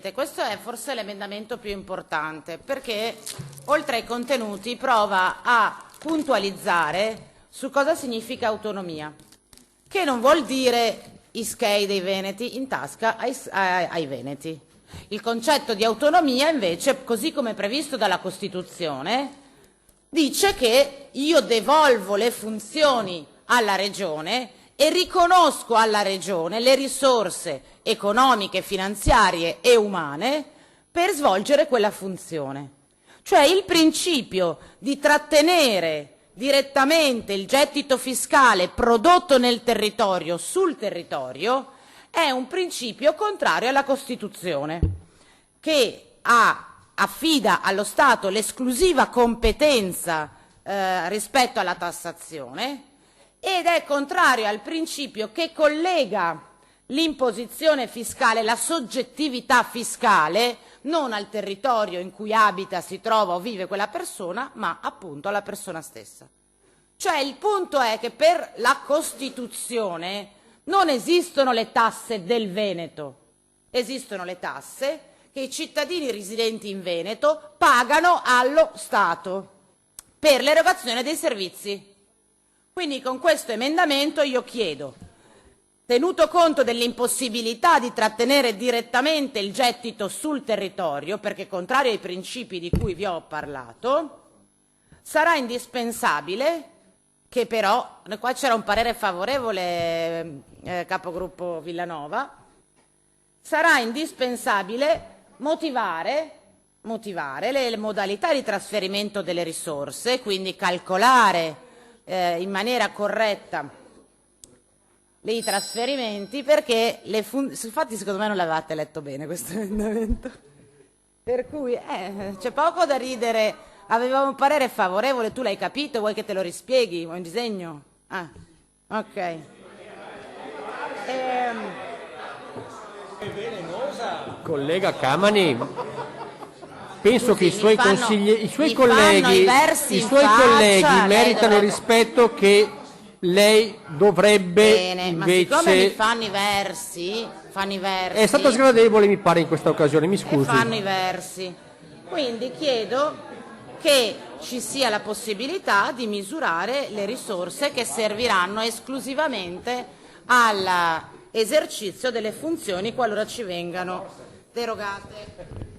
Questo è forse l'emendamento più importante perché oltre ai contenuti prova a puntualizzare su cosa significa autonomia, che non vuol dire i skei dei veneti in tasca ai veneti. Il concetto di autonomia invece, così come previsto dalla Costituzione, dice che io devolvo le funzioni alla Regione e riconosco alla Regione le risorse economiche, finanziarie e umane per svolgere quella funzione. Cioè il principio di trattenere direttamente il gettito fiscale prodotto nel territorio sul territorio è un principio contrario alla Costituzione, che affida allo Stato l'esclusiva competenza rispetto alla tassazione ed è contrario al principio che collega l'imposizione fiscale, la soggettività fiscale, non al territorio in cui abita, si trova o vive quella persona, ma appunto alla persona stessa. Cioè il punto è che per la Costituzione non esistono le tasse del Veneto, esistono le tasse che i cittadini residenti in Veneto pagano allo Stato per l'erogazione dei servizi. Quindi con questo emendamento io chiedo, tenuto conto dell'impossibilità di trattenere direttamente il gettito sul territorio, perché contrario ai principi di cui vi ho parlato, sarà indispensabile che però, qua c'era un parere favorevole, capogruppo Villanova, sarà indispensabile motivare le modalità di trasferimento delle risorse, quindi calcolare in maniera corretta i trasferimenti, perché infatti secondo me non l'avete letto bene questo emendamento, per cui c'è poco da ridere. Aveva un parere favorevole, tu l'hai capito, vuoi che te lo rispieghi? Vuoi un disegno? Ah, ok. Collega Camani, penso che i suoi colleghi meritano il rispetto che lei dovrebbe Bene, ma siccome mi fanno i versi, È stata sgradevole, mi pare, in questa occasione, mi scusi. Fanno i versi. Quindi chiedo che ci sia la possibilità di misurare le risorse che serviranno esclusivamente all'esercizio delle funzioni qualora ci vengano derogate.